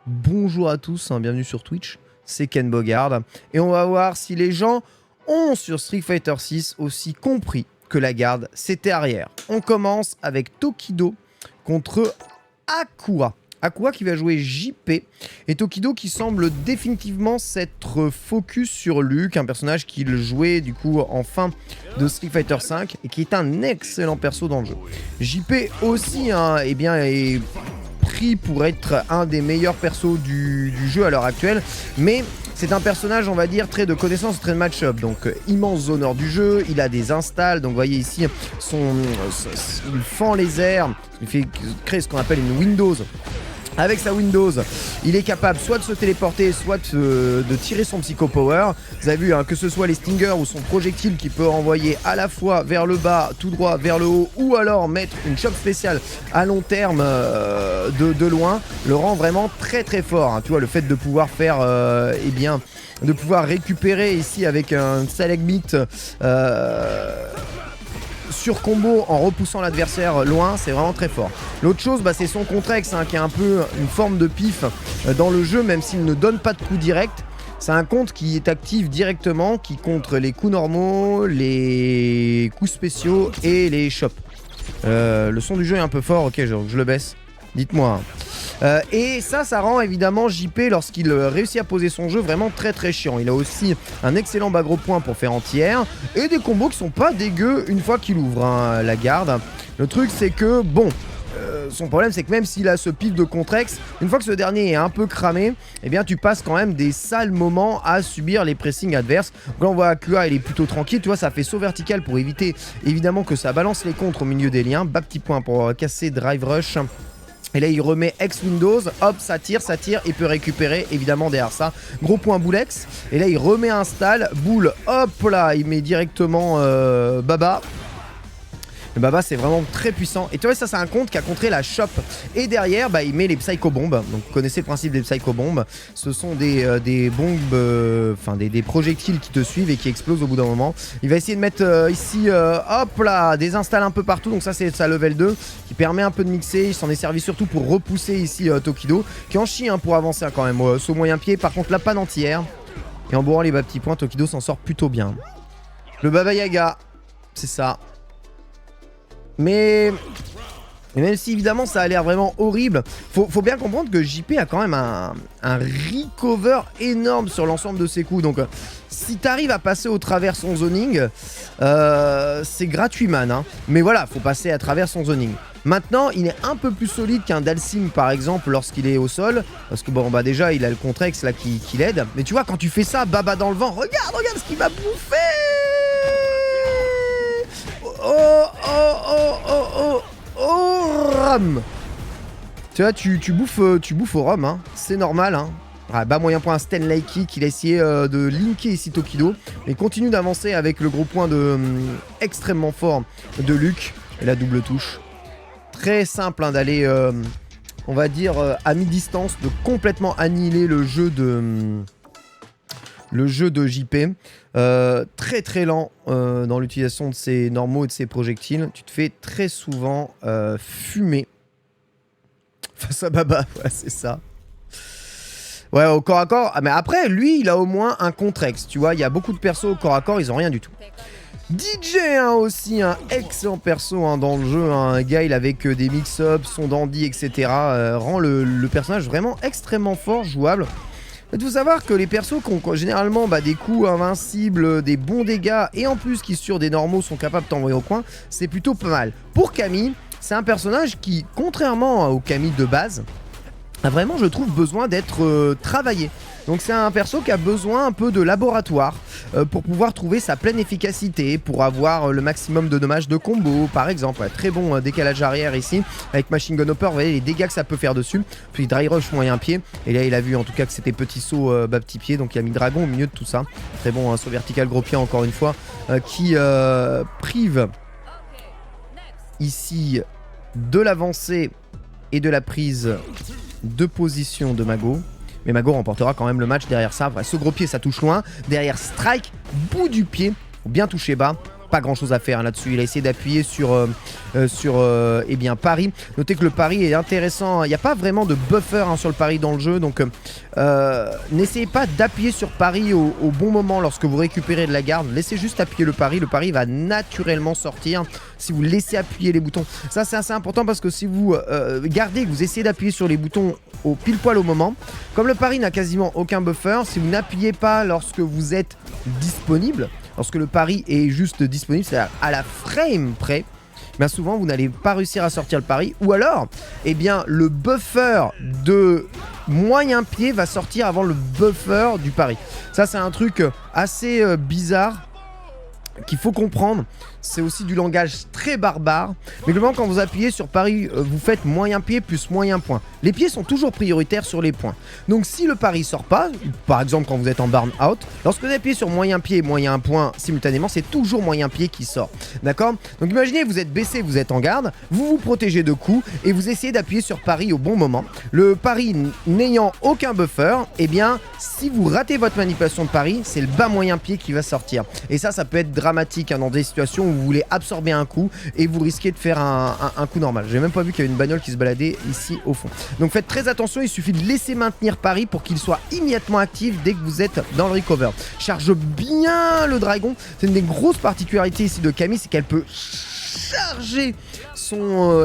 Bonjour à tous, bienvenue sur Twitch, c'est Ken Bogard. Et on va voir si les gens ont sur Street Fighter 6 aussi compris que la garde c'était arrière. On commence avec Tokido contre Akua. Akua qui va jouer JP et Tokido qui semble définitivement s'être focus sur Luke, un personnage qu'il jouait du coup en fin de Street Fighter 5 et qui est un excellent perso dans le jeu. JP aussi est pris pour être un des meilleurs persos du jeu à l'heure actuelle, mais c'est un personnage, on va dire, très de connaissance, très de match-up, donc immense zoneur du jeu, il a des installs, donc vous voyez ici, il fend les airs, il fait créer ce qu'on appelle une Windows. Avec sa Windows, il est capable soit de se téléporter, soit de tirer son Psycho Power. Vous avez vu, que ce soit les Stingers ou son projectile qui peut envoyer à la fois vers le bas, tout droit, vers le haut, ou alors mettre une choc spéciale à long terme de loin, le rend vraiment très très fort. Tu vois, le fait de pouvoir faire, de pouvoir récupérer ici avec un Select Beat sur combo en repoussant l'adversaire loin, c'est vraiment très fort. L'autre chose, c'est son Contrex qui a un peu une forme de pif dans le jeu, même s'il ne donne pas de coups directs. C'est un compte qui est actif directement, qui contre les coups normaux, les coups spéciaux et les chops. Le son du jeu est un peu fort, ok, je le baisse. Dites-moi. Et ça rend évidemment JP, lorsqu'il réussit à poser son jeu, vraiment très très chiant. Il a aussi un excellent bas gros point pour faire anti-air et des combos qui sont pas dégueux une fois qu'il ouvre la garde. Le truc c'est que son problème c'est que même s'il a ce pif de Contrex, une fois que ce dernier est un peu cramé, eh bien tu passes quand même des sales moments à subir les pressings adverses. Donc là on voit Akua, il est plutôt tranquille, tu vois, ça fait saut vertical pour éviter évidemment que ça balance les contres au milieu des liens. Bas petit point pour casser Drive Rush. Et là il remet X Windows, hop ça tire, il peut récupérer évidemment derrière ça. Gros point Boulex, et là il remet un stall, boule, hop là, il met directement Baba. Le Baba c'est vraiment très puissant. Et tu vois, ça c'est un compte qui a contré la shop. Et derrière, il met les Psycho Bombes. Donc vous connaissez le principe des Psycho Bombes. Ce sont des bombes, des projectiles qui te suivent et qui explosent au bout d'un moment. Il va essayer de mettre ici, hop là, des installs un peu partout. Donc ça c'est sa level 2 qui permet un peu de mixer. Il s'en est servi surtout pour repousser ici Tokido, qui en chie pour avancer quand même. Saut moyen pied, par contre là pas d'anti-air. Et en bourrant les bas petits points, Tokido s'en sort plutôt bien. Le Baba Yaga, c'est ça. Mais même si évidemment ça a l'air vraiment horrible, faut bien comprendre que JP a quand même un recover énorme sur l'ensemble de ses coups. Donc si t'arrives à passer au travers son zoning, c'est gratuit man. Mais voilà, faut passer à travers son zoning. Maintenant, il est un peu plus solide qu'un Dalsim par exemple lorsqu'il est au sol. Parce que déjà il a le Contrex là qui l'aide. Mais tu vois, quand tu fais ça, Baba dans le vent, regarde ce qu'il va bouffer. Rhum. Tu vois, tu bouffes au rhum, c'est normal. Bas moyen point Stanley Kick, il a essayé de linker ici Tokido. Il continue d'avancer avec le gros point extrêmement fort de Luke. Et la double touche. Très simple d'aller, on va dire, à mi-distance, de complètement annihiler le jeu de JP. Très très lent dans l'utilisation de ses normaux et de ses projectiles. Tu te fais très souvent fumer face à Baba, ouais, c'est ça. Ouais, au corps à corps. Mais après, lui, il a au moins un Contrex. Tu vois, il y a beaucoup de persos au corps à corps, ils ont rien du tout. DJ aussi, un excellent perso dans le jeu. Un gars, il avec des mix-ups, son dandy, etc. Rend le personnage vraiment extrêmement fort, jouable. Il faut savoir que les persos qui ont généralement des coups invincibles, des bons dégâts et en plus qui sur des normaux sont capables de t'envoyer au coin, c'est plutôt pas mal. Pour Camille, c'est un personnage qui, contrairement au Camille de base, a vraiment, je trouve, besoin d'être travaillé. Donc c'est un perso qui a besoin un peu de laboratoire pour pouvoir trouver sa pleine efficacité, pour avoir le maximum de dommages de combo par exemple. Ouais, très bon décalage arrière ici avec Machine Gun Hopper, vous voyez les dégâts que ça peut faire dessus. Puis Dry Rush moyen pied, et là il a vu en tout cas que c'était petit saut bas petit pied, donc il a mis Dragon au milieu de tout ça. Très bon saut vertical gros pied encore une fois, qui prive ici de l'avancée et de la prise de position de Mago. Mais Mago remportera quand même le match derrière ça. Ce gros pied, ça touche loin. Derrière, strike, bout du pied. Faut bien toucher bas. pas grand chose à faire là-dessus. Il a essayé d'appuyer sur eh bien, pari. Notez que le pari est intéressant. Il n'y a pas vraiment de buffer sur le pari dans le jeu. Donc n'essayez pas d'appuyer sur pari au bon moment lorsque vous récupérez de la garde. Laissez juste appuyer le pari. Le pari va naturellement sortir si vous laissez appuyer les boutons. Ça c'est assez important parce que si vous gardez et que vous essayez d'appuyer sur les boutons au pile poil au moment, comme le pari n'a quasiment aucun buffer, si vous n'appuyez pas lorsque vous êtes disponible, lorsque le pari est juste disponible, c'est-à-dire à la frame près, bien souvent vous n'allez pas réussir à sortir le pari, ou alors eh bien le buffer de moyen pied va sortir avant le buffer du pari. Ça c'est un truc assez bizarre qu'il faut comprendre. C'est aussi du langage très barbare. Mais globalement, quand vous appuyez sur pari, vous faites moyen pied plus moyen point. Les pieds sont toujours prioritaires sur les points. Donc si le pari sort pas, par exemple quand vous êtes en burn out, lorsque vous appuyez sur moyen pied et moyen point simultanément, c'est toujours moyen pied qui sort. D'accord? Donc imaginez, vous êtes baissé, vous êtes en garde, vous vous protégez de coups et vous essayez d'appuyer sur pari au bon moment. Le pari n'ayant aucun buffer, eh bien si vous ratez votre manipulation de pari, c'est le bas moyen pied qui va sortir. Et ça peut être dramatique dans des situations où vous voulez absorber un coup et vous risquez de faire un coup normal. J'ai même pas vu qu'il y avait une bagnole qui se baladait ici au fond. Donc faites très attention, il suffit de laisser maintenir pari pour qu'il soit immédiatement actif dès que vous êtes dans le recover. Charge bien le dragon. C'est une des grosses particularités ici de Camille, c'est qu'elle peut charger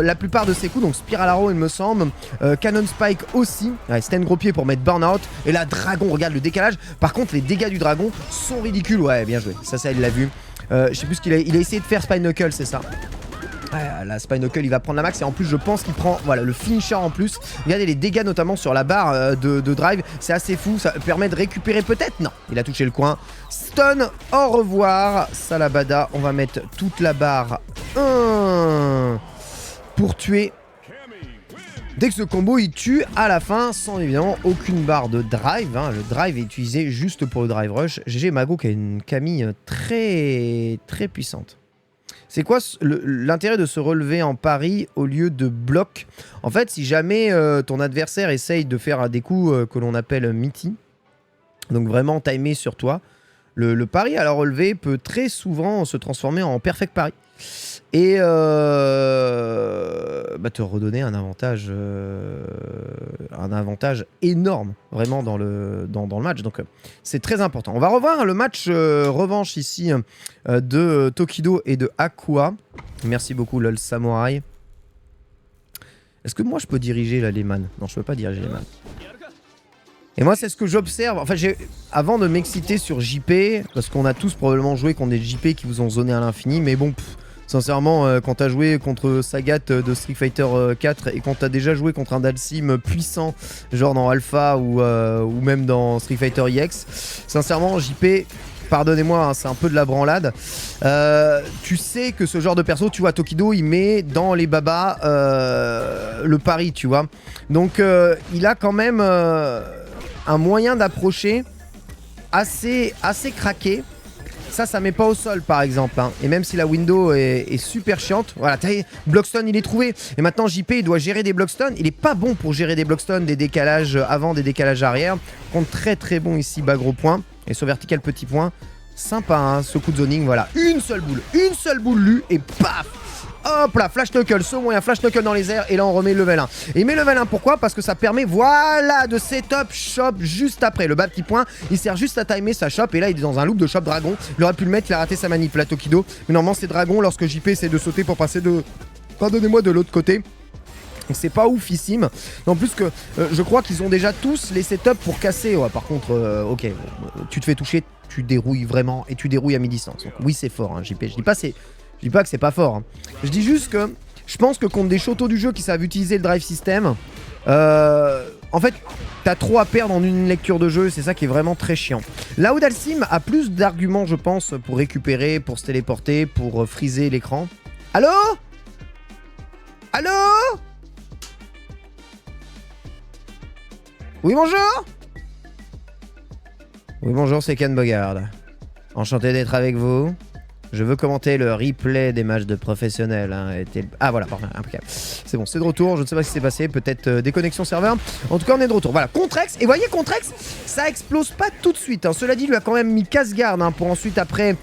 la plupart de ses coups. Donc Spiral Arrow il me semble, Cannon Spike aussi, Stand gros pied pour mettre Burnout. Et là dragon, regarde le décalage. Par contre les dégâts du dragon sont ridicules. Ouais, bien joué, ça il l'a vu. Je sais plus ce qu'il a essayé de faire. Spine Knuckle, c'est ça. La Spine Knuckle il va prendre la max et en plus je pense qu'il prend voilà, le finisher en plus. Regardez les dégâts notamment sur la barre de drive, c'est assez fou, ça permet de récupérer peut-être. Non, il a touché le coin. Stun, au revoir Salabada, on va mettre toute la barre 1 pour tuer. Dès que ce combo il tue à la fin sans évidemment aucune barre de drive, le drive est utilisé juste pour le drive rush. GG Mago qui a une Camille très très puissante. C'est quoi l'intérêt de se relever en pari au lieu de bloc? En fait, si jamais ton adversaire essaye de faire des coups que l'on appelle meaty, donc vraiment timé sur toi, le pari à la relevée peut très souvent se transformer en perfect pari. Et te redonner un avantage énorme vraiment dans le match. Donc c'est très important. On va revoir le match revanche ici de Tokido et de Aqua. Merci beaucoup LOL Samurai. Est-ce que moi je peux diriger là, les man? Non, je peux pas diriger les man. Et moi c'est ce que j'observe. Enfin, avant de m'exciter sur JP, parce qu'on a tous probablement joué contre des JP qui vous ont zoné à l'infini, mais bon... Sincèrement, quand t'as joué contre Sagat de Street Fighter 4 et quand t'as déjà joué contre un Dalsim puissant, genre dans Alpha ou même dans Street Fighter EX, sincèrement, JP, pardonnez-moi, c'est un peu de la branlade. Tu sais que ce genre de perso, tu vois, Tokido, il met dans les babas le pari, tu vois. Donc, il a quand même un moyen d'approcher assez craqué. Ça met pas au sol par exemple, Et même si la window est super chiante, voilà, Blockstone il est trouvé. Et maintenant JP il doit gérer des Blockstone. Il est pas bon pour gérer des Blockstone, des décalages avant, des décalages arrière. Par contre très très bon ici, bas gros point. Et sur vertical petit point. Sympa ce coup de zoning, voilà. Une seule boule lue et paf. Hop là, flash knuckle, ce moyen, flash knuckle dans les airs. Et là on remet level 1. Et il met level 1 pourquoi? Parce que ça permet, voilà, de setup shop juste après. Le bas petit point, il sert juste à timer sa shop. Et là il est dans un loop de shop dragon. Il aurait pu le mettre, il a raté sa manip là, Tokido. Mais normalement c'est dragon lorsque JP essaie de sauter pour passer de... Pardonnez-moi, de l'autre côté. Donc c'est pas oufissime. En plus que je crois qu'ils ont déjà tous les setups pour casser. Ouais, par contre, ok, tu te fais toucher, tu dérouilles vraiment. Et tu dérouilles à mi-distance. Donc oui c'est fort, JP. Je dis pas que c'est pas fort. Je dis juste que je pense que contre des chotos du jeu qui savent utiliser le drive system, en fait, t'as trop à perdre en une lecture de jeu. C'est ça qui est vraiment très chiant. Là où Dalsim a plus d'arguments, je pense, pour récupérer, pour se téléporter, pour freezer l'écran. Allô? Allô? Oui, bonjour? Oui, bonjour, c'est Ken Bogard. Enchanté d'être avec vous. Je veux commenter le replay des matchs de professionnels. Ah voilà, parfait, impeccable. c'est bon, c'est de retour. Je ne sais pas ce qui s'est passé, peut-être déconnexion serveur. En tout cas, on est de retour. Voilà, Contrex. Et voyez, Contrex, ça explose pas tout de suite. Hein. Cela dit, il lui a quand même mis casse-garde pour ensuite, après,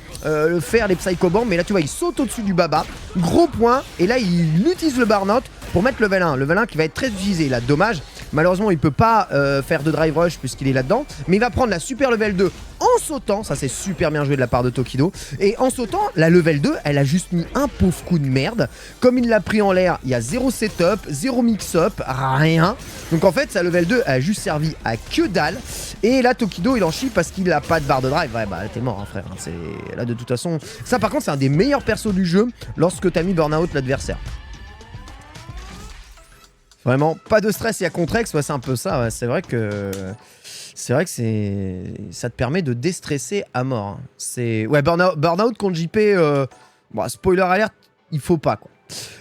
faire les Psycho Bombs. Mais là, tu vois, il saute au-dessus du Baba. Gros point. Et là, il utilise le Burnout pour mettre level 1. Level 1 qui va être très utilisé. Là, dommage. Malheureusement, il peut pas faire de Drive Rush puisqu'il est là-dedans. Mais il va prendre la super level 2 en sautant. Ça, c'est super bien joué de la part de Tokido. Et en sautant, la level 2, elle a juste mis un pauvre coup de merde. Comme il l'a pris en l'air, il y a zéro setup, zéro mix-up, rien. Donc en fait, sa level 2 a juste servi à que dalle. Et là, Tokido, il en chie parce qu'il a pas de barre de drive. Ouais, bah t'es mort, hein, frère. Là, de toute façon, ça par contre, c'est un des meilleurs persos du jeu lorsque t'as mis Burnout l'adversaire. Vraiment, pas de stress, il y a Contrex, ouais, c'est un peu ça. Ouais. C'est vrai que ça te permet de déstresser à mort. Hein. Ouais, Burnout contre JP, bon, spoiler alert, il faut pas quoi.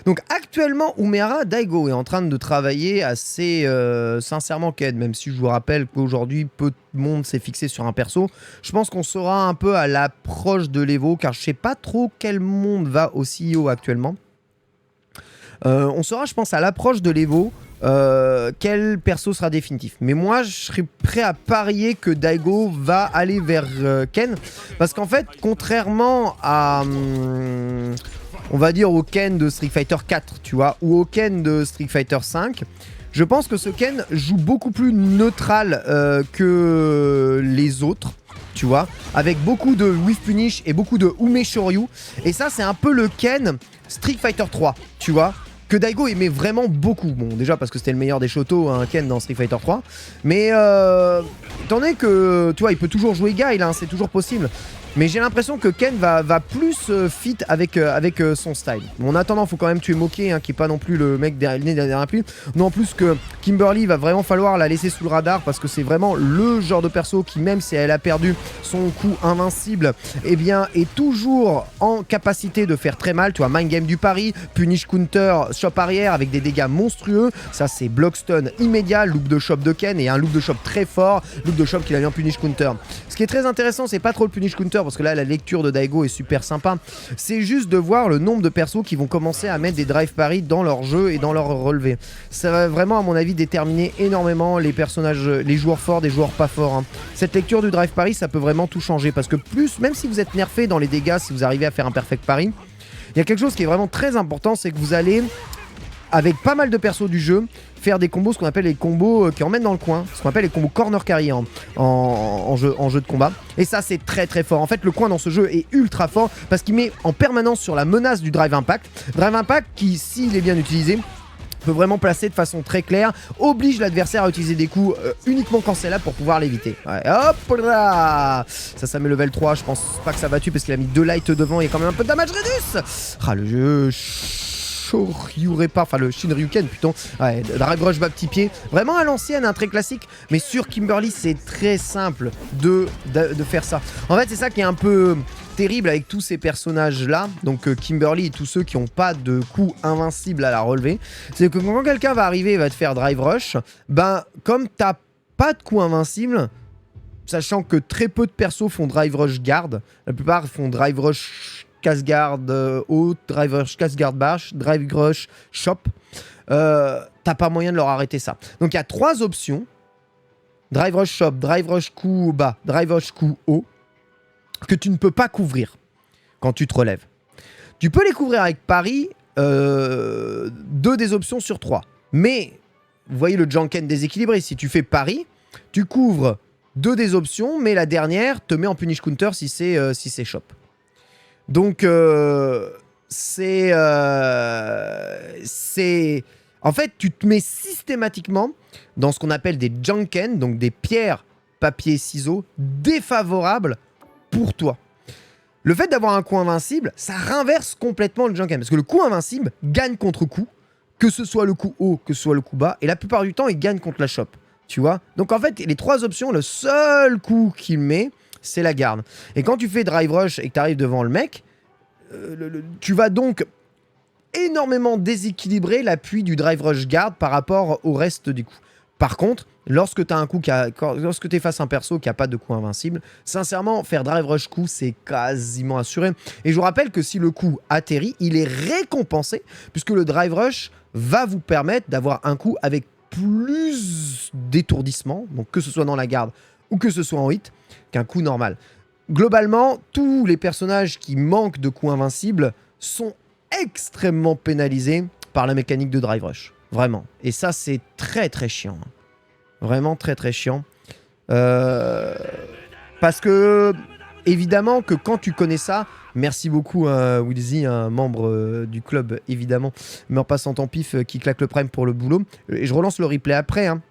Donc actuellement, Umera Daigo est en train de travailler assez sincèrement Ken, même si je vous rappelle qu'aujourd'hui peu de monde s'est fixé sur un perso. Je pense qu'on sera un peu à l'approche de l'Evo, car je sais pas trop quel monde va au CEO actuellement. On saura, je pense, à l'approche de l'Evo quel perso sera définitif. Mais moi, je serais prêt à parier que Daigo va aller vers Ken. Parce qu'en fait, contrairement à... on va dire au Ken de Street Fighter 4, tu vois, ou au Ken de Street Fighter 5, je pense que ce Ken joue beaucoup plus neutral que les autres. Tu vois, avec beaucoup de whiff punish et beaucoup de Ume Shoryu. Et ça, c'est un peu le Ken Street Fighter 3, tu vois, que Daigo aimait vraiment beaucoup. Bon, déjà parce que c'était le meilleur des Shoto, hein, Ken dans Street Fighter 3. Mais étant donné que, tu vois, il peut toujours jouer Guile, hein, c'est toujours possible. Mais j'ai l'impression que Ken va plus fit avec son style. Bon, en attendant, il faut quand même tuer Moké, hein, qui n'est pas non plus le mec derrière la pluie. Non, en plus que Kimberly va vraiment falloir la laisser sous le radar parce que c'est vraiment le genre de perso qui, même si elle a perdu son coup invincible, eh bien, est toujours en capacité de faire très mal. Tu vois, Mind Game du pari, Punish Counter, Shop arrière avec des dégâts monstrueux. Ça, c'est Blockstun immédiat, loop de Shop de Ken et un loop de Shop très fort, loop de Shop qu'il a mis en Punish Counter. Ce qui est très intéressant, c'est pas trop le Punish Counter parce que là la lecture de Daigo est super sympa, c'est juste de voir le nombre de persos qui vont commencer à mettre des drive parry dans leur jeu et dans leur relevé. Ça va vraiment à mon avis déterminer énormément les personnages, les joueurs forts des joueurs pas forts. Hein. Cette lecture du drive parry, ça peut vraiment tout changer parce que plus, même si vous êtes nerfé dans les dégâts, si vous arrivez à faire un perfect parry, il y a quelque chose qui est vraiment très important, c'est que vous allez, avec pas mal de persos du jeu, faire des combos, ce qu'on appelle les combos qui emmènent dans le coin, ce qu'on appelle les combos corner carry en jeu de combat. Et ça, c'est très très fort. En fait, le coin dans ce jeu est ultra fort parce qu'il met en permanence sur la menace du drive impact. Drive impact qui, s'il est bien utilisé, peut vraiment placer de façon très claire, oblige l'adversaire à utiliser des coups uniquement quand c'est là pour pouvoir l'éviter. Ouais, hop là, ça met level 3, je pense pas que ça va tuer parce qu'il a mis 2 lights devant, il y a quand même un peu de damage reduce. Ah, le jeu... Shoryurepa, enfin le Shinryuken putain, ouais, Drag Rush bas petit pied, vraiment à l'ancienne, un très classique, mais sur Kimberly c'est très simple de faire ça. En fait c'est ça qui est un peu terrible avec tous ces personnages là, donc Kimberly et tous ceux qui n'ont pas de coup invincible à la relever, c'est que quand quelqu'un va arriver et va te faire Drive Rush, ben comme t'as pas de coup invincible, sachant que très peu de persos font Drive Rush garde, la plupart font Drive Rush casse-garde haute, Drive Rush casse-garde bash, Drive Rush shop, t'as pas moyen de leur arrêter ça. Donc il y a 3 options, Drive Rush shop, Drive Rush coup bas, Drive Rush coup haut, que tu ne peux pas couvrir quand tu te relèves. Tu peux les couvrir avec pari, 2 des options sur 3. Mais, vous voyez le Janken déséquilibré, si tu fais pari, tu couvres 2 des options, mais la dernière te met en punish counter si c'est shop. Donc, c'est... En fait, tu te mets systématiquement dans ce qu'on appelle des Janken, donc des pierres, papier, ciseaux, défavorables pour toi. Le fait d'avoir un coup invincible, ça renverse complètement le Janken. Parce que le coup invincible gagne contre coup, que ce soit le coup haut, que ce soit le coup bas, et la plupart du temps, il gagne contre la shop. Tu vois? Donc en fait, les 3 options, le seul coup qu'il met, c'est la garde. Et quand tu fais Drive Rush et que tu arrives devant le mec, tu vas donc énormément déséquilibrer l'appui du Drive Rush garde par rapport au reste du coup. Par contre, lorsque tu as un coup lorsque tu es face à un perso qui a pas de coup invincible, sincèrement, faire drive rush coup, c'est quasiment assuré. Et je vous rappelle que si le coup atterrit, il est récompensé, puisque le drive rush va vous permettre d'avoir un coup avec plus d'étourdissement, donc que ce soit dans la garde ou que ce soit en hit, qu'un coup normal. Globalement, tous les personnages qui manquent de coups invincibles sont extrêmement pénalisés par la mécanique de drive rush. Vraiment. Et ça, c'est très très chiant. Vraiment très très chiant. Parce que, évidemment, que quand tu connais ça, merci beaucoup à Wilzy, un membre du club, évidemment, mais en passant ton pif, qui claque le prime pour le boulot. Et je relance le replay après, hein,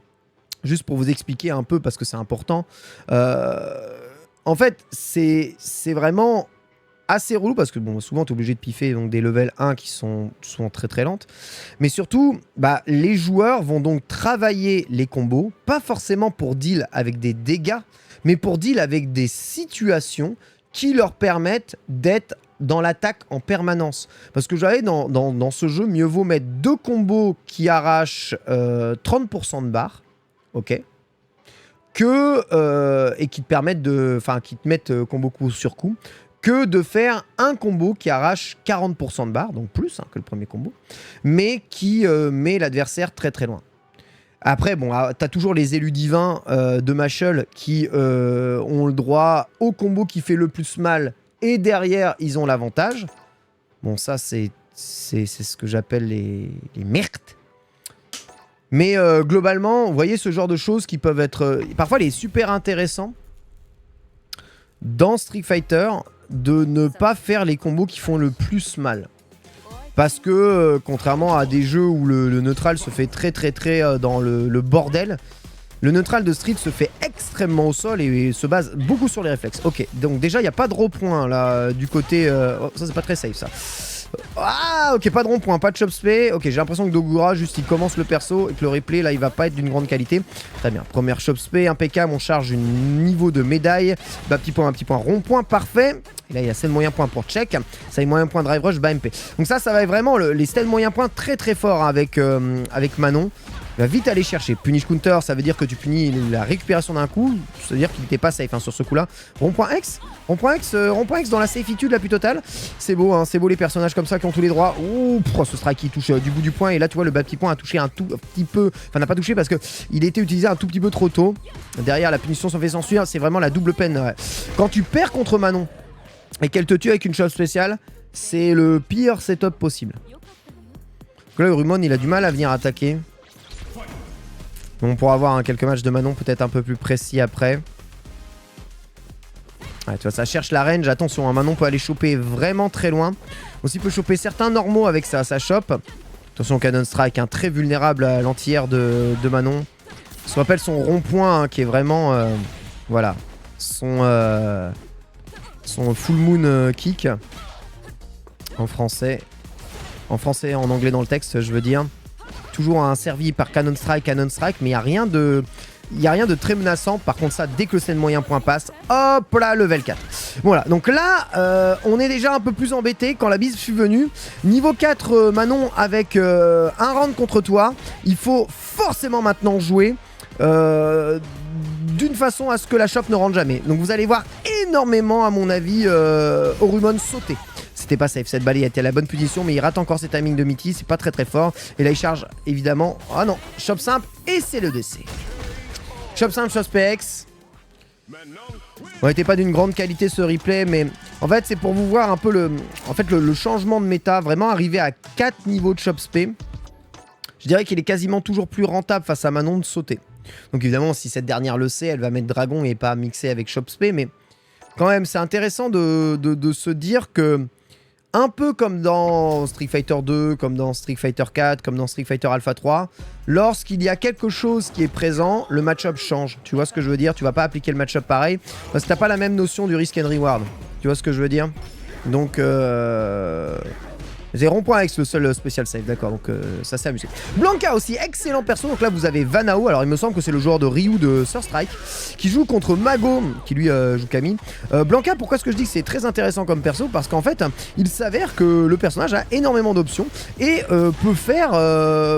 juste pour vous expliquer un peu, parce que c'est important. En fait, c'est vraiment assez relou parce que bon, souvent tu es obligé de piffer donc des levels 1 qui sont très très lentes. Mais surtout, bah, les joueurs vont donc travailler les combos, pas forcément pour deal avec des dégâts, mais pour deal avec des situations qui leur permettent d'être dans l'attaque en permanence. Parce que j'avais dans ce jeu, mieux vaut mettre 2 combos qui arrachent 30% de barre, ok, et qui te permettent de, enfin, qui te mettent combo coup sur coup, que de faire un combo qui arrache 40% de barre, donc plus que le premier combo, mais qui met l'adversaire très très loin. Après, bon, t'as toujours les élus divins de Mashle qui ont le droit au combo qui fait le plus mal, et derrière, ils ont l'avantage. Bon, ça, c'est ce que j'appelle les merdes. Mais globalement, vous voyez ce genre de choses qui peuvent être... parfois, il est super intéressant dans Street Fighter de ne pas faire les combos qui font le plus mal. Parce que, contrairement à des jeux où le neutral se fait très dans le bordel, le neutral de Street se fait extrêmement au sol et se base beaucoup sur les réflexes. Ok, donc déjà, il n'y a pas de rond-point là, du côté... oh, ça, c'est pas très safe, ça. Ah, ok, pas de rond-point, pas de chop spé. Ok, j'ai l'impression que Dogura, juste il commence le perso et que le replay, là, il va pas être d'une grande qualité. Très bien, première chop spé, impeccable, on charge un niveau de médaille. Bah, petit point, rond-point, parfait. Et là, il y a celle moyen point pour check. Ça, il moyen point drive rush, bah MP. Donc ça va être vraiment les stèles moyen point très fort avec Manon. Il va vite aller chercher. Punish counter, ça veut dire que tu punis la récupération d'un coup. C'est-à-dire qu'il n'était pas safe sur ce coup-là. Rond-point X dans la safitude la plus totale. C'est beau, hein, c'est beau les personnages comme ça qui ont tous les droits. Ouh, ce strike qui touche du bout du poing. Et là, tu vois, le bas petit point a touché un tout petit peu. Enfin, n'a pas touché parce qu'il a été utilisé un tout petit peu trop tôt. Derrière, la punition s'en fait s'ensuivre. C'est vraiment la double peine. Ouais. Quand tu perds contre Manon et qu'elle te tue avec une chose spéciale, c'est le pire setup possible. Donc là, Rumon, il a du mal à venir attaquer. On pourra avoir quelques matchs de Manon peut-être un peu plus précis après. Ouais, tu vois, ça cherche la range. Attention, Manon peut aller choper vraiment très loin. Aussi peut choper certains normaux avec sa chope. Attention, Cannon Strike, très vulnérable à l'anti-air de Manon. Je me rappelle son rond-point qui est vraiment... voilà. Son full moon kick. En français. En français, en anglais dans le texte, je veux dire. Toujours servi par Cannon Strike, mais il n'y a rien de très menaçant. Par contre, ça, dès que le scène moyen point passe, hop là, level 4. Voilà, donc là, on est déjà un peu plus embêté quand la bise fut venue. Niveau 4, Manon, avec un round contre toi, il faut forcément maintenant jouer d'une façon à ce que la chope ne rentre jamais. Donc vous allez voir énormément, à mon avis, Orumon sauter. C'était pas safe, cette balle était à la bonne position, mais il rate encore ses timings de Mitty, c'est pas très fort. Et là il charge évidemment, ah non, chop simple et c'est le décès. Chop simple, chop PX. On n'était pas d'une grande qualité ce replay, mais en fait c'est pour vous voir un peu le changement de méta, vraiment arriver à 4 niveaux de chop spé. Je dirais qu'il est quasiment toujours plus rentable face à Manon de sauter. Donc évidemment si cette dernière le sait, elle va mettre Dragon et pas mixer avec chop spé, mais quand même c'est intéressant de se dire que un peu comme dans Street Fighter 2, comme dans Street Fighter 4, comme dans Street Fighter Alpha 3, lorsqu'il y a quelque chose qui est présent, le match-up change. Tu vois ce que je veux dire? Tu vas pas appliquer le match-up pareil, parce que t'as pas la même notion du risk and reward. Tu vois ce que je veux dire? Donc, C'est rond-point X le seul spécial save, d'accord, donc ça s'est amusé. Blanka aussi, excellent perso, donc là vous avez Vanao, alors il me semble que c'est le joueur de Ryu de Surstrike, qui joue contre Mago, qui lui joue Camille. Blanka, pourquoi est-ce que je dis que c'est très intéressant comme perso? Parce qu'en fait, il s'avère que le personnage a énormément d'options et peut faire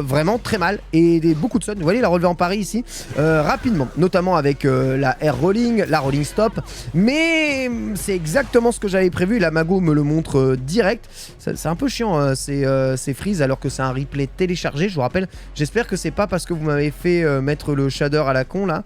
vraiment très mal et beaucoup de stun. Vous voyez, il a relevé en pari ici rapidement, notamment avec la air rolling, la rolling stop, mais c'est exactement ce que j'avais prévu. La Mago me le montre direct. C'est un peu chiant ces freeze alors que c'est un replay téléchargé, je vous rappelle. J'espère que c'est pas parce que vous m'avez fait mettre le shader à la con là,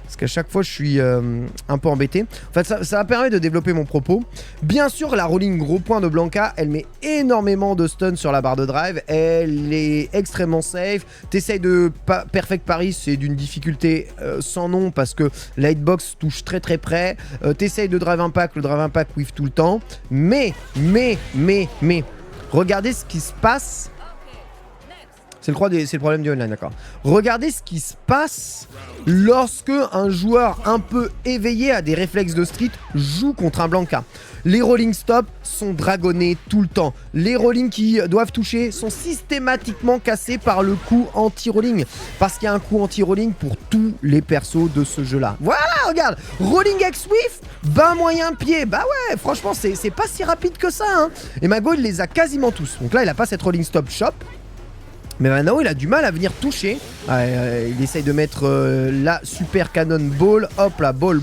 parce qu'à chaque fois je suis un peu embêté. En fait ça va permettre de développer mon propos. Bien sûr la rolling gros point de Blanka, elle met énormément de stun sur la barre de drive, elle est extrêmement safe. T'essayes de perfect parry, c'est d'une difficulté sans nom parce que la hitbox touche très très près. T'essayes de drive impact, le drive impact whiff tout le temps, mais regardez ce qui se passe. C'est le problème du online, d'accord. Regardez ce qui se passe lorsque un joueur un peu éveillé à des réflexes de street joue contre un Blanka. Les rolling stops sont dragonnés tout le temps. Les rolling qui doivent toucher sont systématiquement cassés par le coup anti-rolling. Parce qu'il y a un coup anti-rolling pour tous les persos de ce jeu-là. Voilà, regarde. Rolling X Whiff, bas moyen pied. Bah ouais, franchement, c'est pas si rapide que ça. Hein. Et Mago, il les a quasiment tous. Donc là, il a pas cette rolling stop shop. Mais maintenant il a du mal à venir toucher. Il essaye de mettre la super cannonball. Hop là, ball.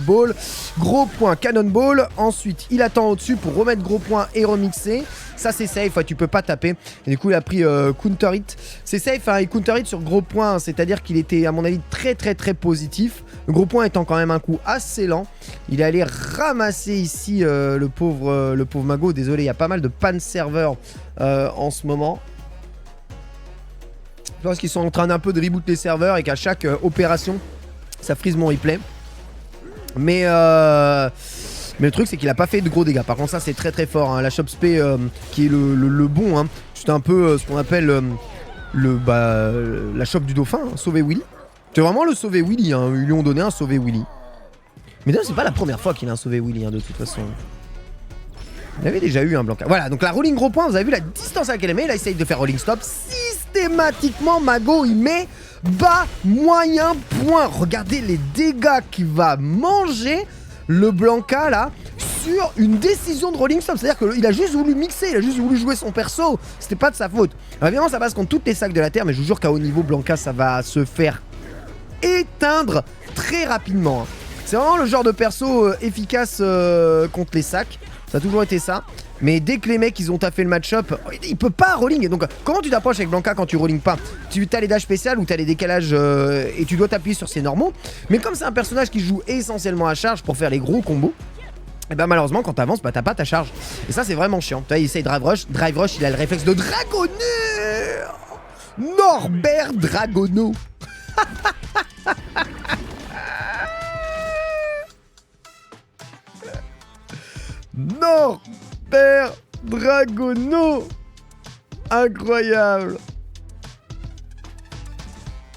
Gros point cannonball. Ensuite il attend au-dessus pour remettre gros point et remixer. Ça c'est safe, tu peux pas taper. Et du coup il a pris counter hit. C'est safe, il counter hit sur gros point. C'est-à-dire qu'il était à mon avis très positif. Le gros point étant quand même un coup assez lent. Il est allé ramasser ici le pauvre Mago. Désolé, il y a pas mal de pan serveur en ce moment. Parce qu'ils sont en train d'un peu de reboot les serveurs et qu'à chaque opération, ça frise mon replay. Mais le truc, c'est qu'il a pas fait de gros dégâts. Par contre, ça, c'est très fort. Hein. La shop spé qui est le bon. Hein. C'est un peu ce qu'on appelle la shop du dauphin, hein, sauver Willy. C'est vraiment le sauver Willy. Hein. Ils lui ont donné un sauver Willy. Mais d'ailleurs, c'est pas la première fois qu'il a un sauver Willy, hein, de toute façon. Il avait déjà eu un Blanka. Voilà, donc la rolling gros point, vous avez vu la distance à laquelle elle met. Là, il essaye de faire rolling stop. Systématiquement, Mago, il met bas moyen point. Regardez les dégâts qu'il va manger, le Blanka, là, sur une décision de rolling stop. C'est-à-dire qu'il a juste voulu mixer, il a juste voulu jouer son perso. C'était pas de sa faute. Évidemment, ça passe contre toutes les sacs de la terre, mais je vous jure qu'à haut niveau, Blanka, ça va se faire éteindre très rapidement. C'est vraiment le genre de perso efficace contre les sacs. Ça a toujours été ça. Mais dès que les mecs ils ont taffé le match-up, il peut pas rolling. Donc comment tu t'approches avec Blanka quand tu rolling pas? Tu as les dash spéciales ou tu as les décalages et tu dois t'appuyer sur ses normaux. Mais comme c'est un personnage qui joue essentiellement à charge pour faire les gros combos, et bah malheureusement quand t'avances, bah t'as pas ta charge. Et ça c'est vraiment chiant. Tu vois, il essaye drive rush, il a le réflexe de Dragoneur. Norbert Dragono. Norbert Dragono. Incroyable.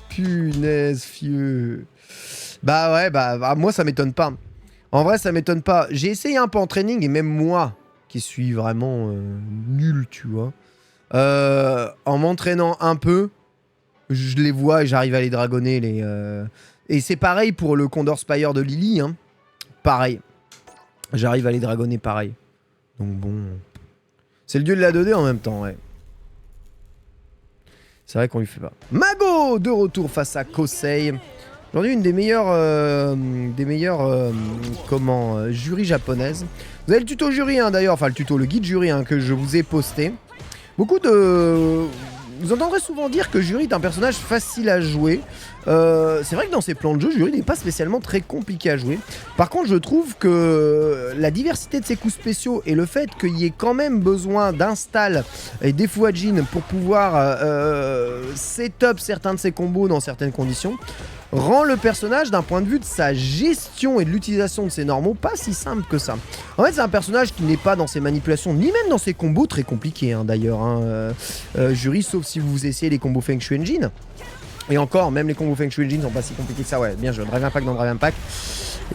Punaise fieux. Bah ouais, bah moi ça m'étonne pas. En vrai ça m'étonne pas. J'ai essayé un peu en training et même moi, qui suis vraiment nul, tu vois, en m'entraînant un peu, je les vois et j'arrive à les dragonner. Et c'est pareil pour le Condor Spire de Lily, hein. Pareil. J'arrive à les dragonner pareil. Donc bon... C'est le dieu de la 2D en même temps, ouais. C'est vrai qu'on lui fait pas. Mago de retour face à Kosei. Aujourd'hui une des meilleures... jury japonaises. Vous avez le tuto jury, hein, d'ailleurs. Enfin, le guide jury, hein, que je vous ai posté. Beaucoup de... Vous entendrez souvent dire que Jury est un personnage facile à jouer. C'est vrai que dans ses plans de jeu, Jury n'est pas spécialement très compliqué à jouer. Par contre, je trouve que la diversité de ses coups spéciaux et le fait qu'il y ait quand même besoin d'install et d'Efuajin pour pouvoir setup certains de ses combos dans certaines conditions, rend le personnage, d'un point de vue de sa gestion et de l'utilisation de ses normaux, pas si simple que ça. En fait, c'est un personnage qui n'est pas dans ses manipulations, ni même dans ses combos très compliqués, hein, d'ailleurs. Hein, Jury, sauf si vous essayez les combos Feng Shui Engine. Et encore, même les combos Feng Shui Engine sont pas si compliqués que ça. Ouais, bien joué. Drive Impact dans Drive Impact.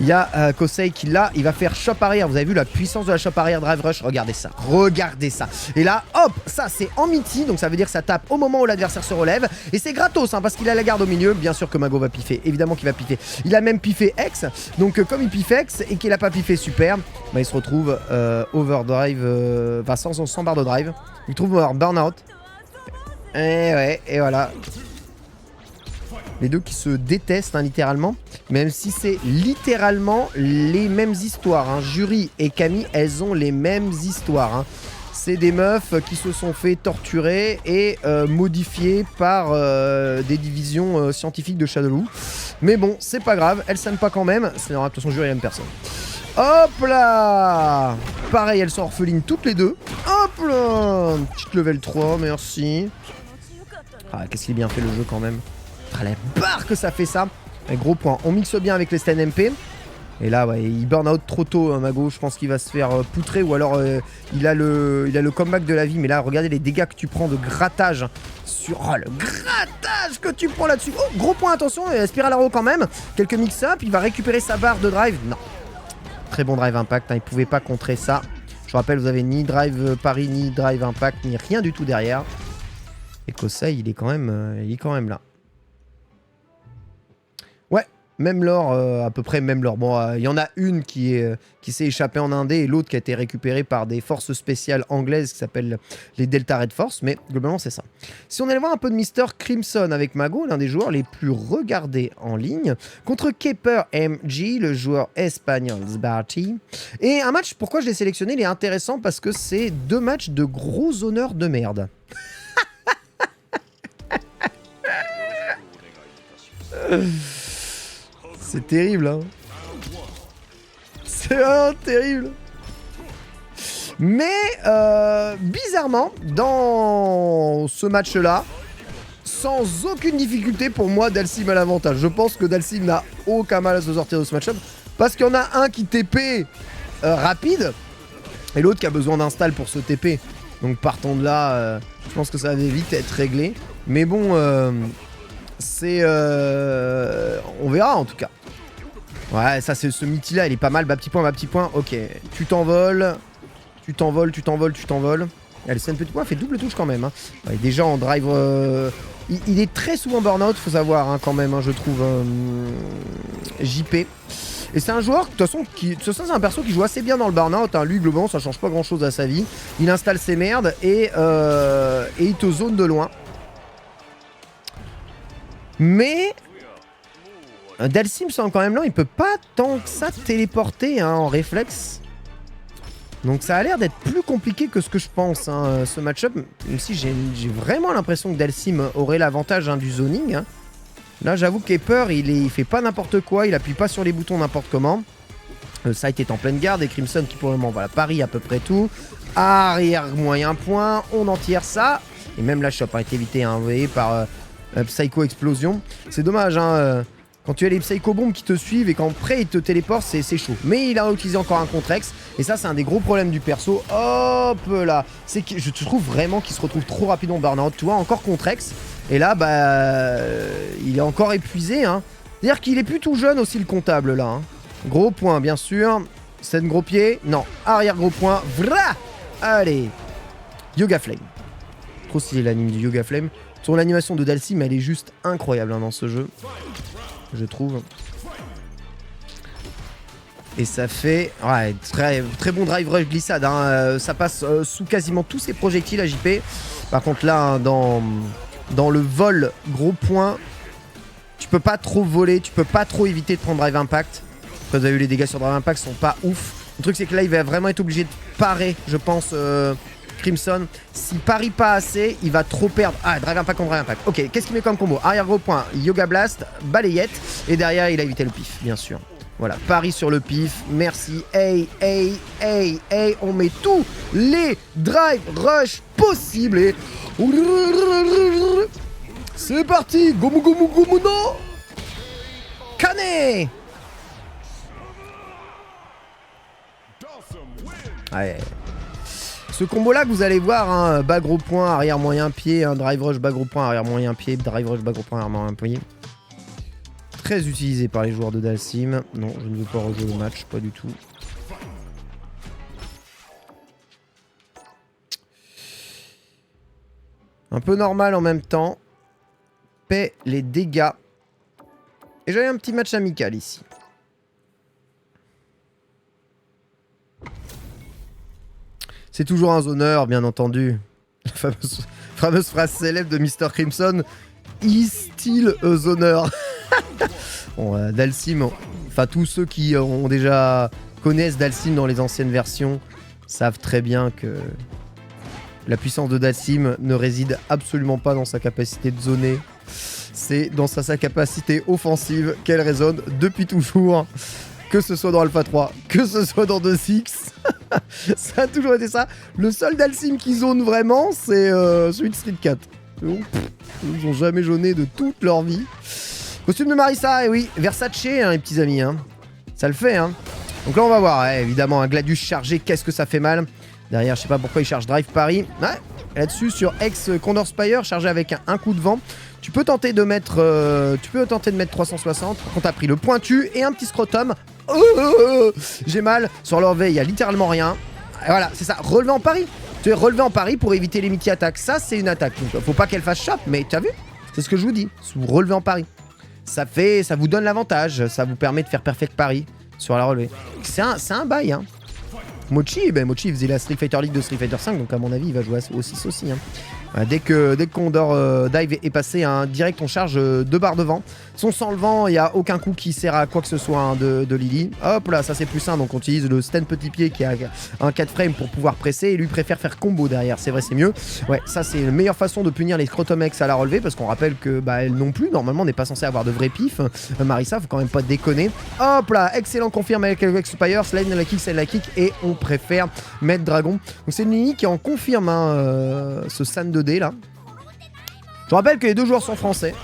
Il y a Kosei qui l'a, il va faire chop arrière. Vous avez vu la puissance de la chop arrière drive rush? Regardez ça, regardez ça. Et là, hop, ça c'est en miti, donc ça veut dire que ça tape au moment où l'adversaire se relève. Et c'est gratos, hein, parce qu'il a la garde au milieu. Bien sûr que Mago va piffer, évidemment qu'il va piffer. Il a même piffé X, donc comme il piffe X et qu'il a pas piffé super, bah, il se retrouve overdrive, enfin sans barre de drive. Il trouve burnout. Et ouais, et voilà. Les deux qui se détestent hein, littéralement, même si c'est littéralement les mêmes histoires. Hein. Jury et Camille, elles ont les mêmes histoires. Hein. C'est des meufs qui se sont fait torturer et modifier par des divisions scientifiques de Shadowloo. Mais bon, c'est pas grave, elles s'aiment pas quand même. C'est normal, de toute façon, Jury aime personne. Hop là! Pareil, elles sont orphelines toutes les deux. Hop là! Petite level 3, merci. Ah, qu'est-ce qu'il est bien fait le jeu quand même. Ah, la barre que ça fait ça. Et gros point. On mixe bien avec les Sten MP. Et là, ouais, il burn out trop tôt, hein, Mago. Je pense qu'il va se faire poutrer ou alors il a le comeback de la vie. Mais là, regardez les dégâts que tu prends de grattage. Sur... Oh, le grattage que tu prends là-dessus. Oh, gros point, attention. Spiral Arrow quand même. Quelques mix-up. Il va récupérer sa barre de drive. Non. Très bon drive impact. Hein, il pouvait pas contrer ça. Je rappelle, vous avez ni drive Paris, ni drive impact, ni rien du tout derrière. Et Kosei, il est quand même là. Ouais, même lore, à peu près même lore. Bon, il y en a une qui s'est échappée en Indé et l'autre qui a été récupérée par des forces spéciales anglaises qui s'appellent les Delta Red Force, mais globalement c'est ça. Si on allait voir un peu de Mr. Crimson avec Mago, l'un des joueurs les plus regardés en ligne, contre Keeper MG, le joueur espagnol Sbarty. Et un match, pourquoi je l'ai sélectionné, il est intéressant parce que c'est deux matchs de gros honneurs de merde. C'est terrible, hein. C'est vraiment terrible. Mais, bizarrement, dans ce match-là, sans aucune difficulté pour moi, Dhalsim a l'avantage. Je pense que Dhalsim n'a aucun mal à se sortir de ce match-up. Parce qu'il y en a un qui TP rapide, et l'autre qui a besoin d'install pour se TP. Donc partant de là, je pense que ça va vite être réglé. Mais bon, c'est... on verra en tout cas. Ouais, ça c'est ce Mitty là, il est pas mal. Bas petit point, ok. Tu t'envoles. Tu t'envoles. Et le scène petit point fait double touche quand même. Hein. Ouais, déjà en drive... il est très souvent burn-out, faut savoir hein, quand même, hein, je trouve. JP. Et c'est un joueur, de toute façon, c'est un perso qui joue assez bien dans le burn-out. Hein. Lui, globalement, ça change pas grand-chose à sa vie. Il installe ses merdes et il te zone de loin. Mais... Dhalsim semble quand même là, il peut pas tant que ça téléporter hein, en réflexe. Donc ça a l'air d'être plus compliqué que ce que je pense, hein, ce match-up. Même si j'ai vraiment l'impression que Dhalsim aurait l'avantage hein, du zoning. Hein. Là j'avoue qu'Eper, il fait pas n'importe quoi, il appuie pas sur les boutons n'importe comment. Le site est en pleine garde et Crimson qui pour le moment, voilà, Paris à peu près tout. Arrière moyen point, on en tire ça. Et même la shop a été évitée, hein, vous voyez, par Psycho Explosion. C'est dommage, hein. Quand tu as les Psycho Bombs qui te suivent et qu'après ils te téléportent, c'est chaud. Mais il a utilisé encore un contre-ex. Et ça, c'est un des gros problèmes du perso. Hop là. C'est que je trouve vraiment qu'il se retrouve trop rapidement en burn-out. Tu vois, encore contre-ex. Et là, bah, il est encore épuisé. Hein. C'est-à-dire qu'il est plus tout jeune aussi, le comptable là. Hein. Gros point, bien sûr. C'est un gros pied. Non. Arrière gros point. Vra. Allez. Yoga Flame. Trop stylé l'anime du Yoga Flame. Son animation de Dhalsim, elle est juste incroyable hein, dans ce jeu. Je trouve. Et ça fait ouais, très bon drive rush glissade. Hein. Ça passe sous quasiment tous ses projectiles à JP. Par contre là, hein, dans le vol, gros point, tu peux pas trop voler, tu peux pas trop éviter de prendre drive impact. Après, vous avez vu les dégâts sur drive impact sont pas ouf. Le truc c'est que là il va vraiment être obligé de parer, je pense, Crimson. S'il parie pas assez, il va trop perdre. Ah, drive impact contre drive impact. Ok, qu'est-ce qu'il met comme combo? Arrière gros point, Yoga Blast, balayette. Et derrière, il a évité le pif, bien sûr. Voilà, pari sur le pif. Merci. Hey, on met tous les drive rush possibles. Et... c'est parti. Gomu no. Kane. Ouais. Ce combo là que vous allez voir, hein, bas gros point, arrière moyen pied, un drive rush bas gros point, arrière moyen pied, drive rush bas gros point, arrière moyen pied. très utilisé par les joueurs de Dalsim. Non, je ne veux pas rejouer le match, pas du tout. Un peu normal en même temps. Paie les dégâts. Et j'avais un petit match amical ici. C'est toujours un zoneur, bien entendu. La fameuse phrase célèbre de Mr. Crimson. Is still a zoneur. Bon, Dalsim, enfin tous ceux qui ont déjà connaissent Dalsim dans les anciennes versions savent très bien que la puissance de Dalsim ne réside absolument pas dans sa capacité de zoner. C'est dans sa capacité offensive qu'elle résonne depuis toujours. Que ce soit dans Alpha 3, que ce soit dans 2-6. Ça a toujours été ça. Le seul Dalsim qui zone vraiment, c'est celui de Street 4. Ils n'ont jamais zoné de toute leur vie. Costume de Marissa, et oui, Versace, hein, les petits amis. Hein. Ça le fait. Hein. Donc là, on va voir. Ouais, évidemment, un Gladius chargé, qu'est-ce que ça fait mal. Derrière, je sais pas pourquoi il charge Drive Paris. Ouais, là-dessus, sur Ex Condor Spire, chargé avec un coup de vent. Tu peux tenter de mettre 360. Par contre, t'as pris le pointu et un petit scrotum. J'ai mal. Sur l'orveille, il y a littéralement rien. Et voilà, c'est ça. Relevé en pari. Tu es relevé en pari pour éviter les multi-attaques. Ça, c'est une attaque. Donc, faut pas qu'elle fasse chop, mais tu as vu? C'est ce que je vous dis. Vous relevez en pari. Ça vous donne l'avantage. Ça vous permet de faire perfect pari sur la relevée. C'est un bail, hein. Mochi, il faisait la Street Fighter League de Street Fighter 5, donc à mon avis, il va jouer au 6 aussi. Hein. Voilà, dès que Condor Dive est passé, hein, direct on charge 2 barres de vent. Sans le vent, il n'y a aucun coup qui sert à quoi que ce soit hein, de Lily. Hop là, ça c'est plus simple, donc on utilise le stand petit pied qui a un 4 frames pour pouvoir presser, et lui préfère faire combo derrière, c'est vrai, c'est mieux. Ouais, ça c'est la meilleure façon de punir les Scrotomex à la relevée, parce qu'on rappelle que elle non plus, normalement, n'est pas censée avoir de vrais pifs. Marissa, faut quand même pas déconner. Hop là, excellent confirme avec le Expire, slide la kick, et on préfère mettre Dragon. Donc c'est une Lily qui en confirme hein, ce San 2D là. Je rappelle que les deux joueurs sont français.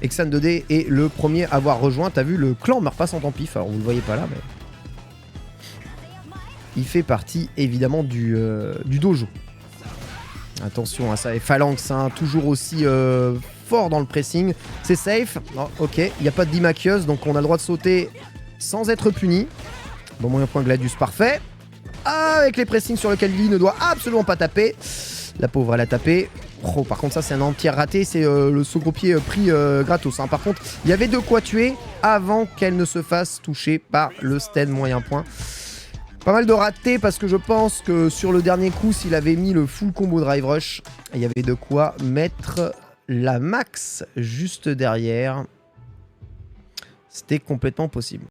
Et que San 2D est le premier à avoir rejoint. T'as vu, le clan meurt pas sans tant pif. Alors vous le voyez pas là, mais il fait partie évidemment du dojo. Attention à ça. Et Phalanx, hein, toujours aussi fort dans le pressing. C'est safe. Oh, ok, il n'y a pas de Dimakios, donc on a le droit de sauter sans être puni. Bon, moyen point Gladius, parfait. Avec les pressings sur lesquels Lily ne doit absolument pas taper. La pauvre, elle a tapé. Oh, par contre, ça, c'est un entier raté. C'est le saut gros pied pris gratos. Hein. Par contre, il y avait de quoi tuer avant qu'elle ne se fasse toucher par le stand moyen point. Pas mal de ratés parce que je pense que sur le dernier coup, s'il avait mis le full combo drive rush, il y avait de quoi mettre la max juste derrière. C'était complètement possible.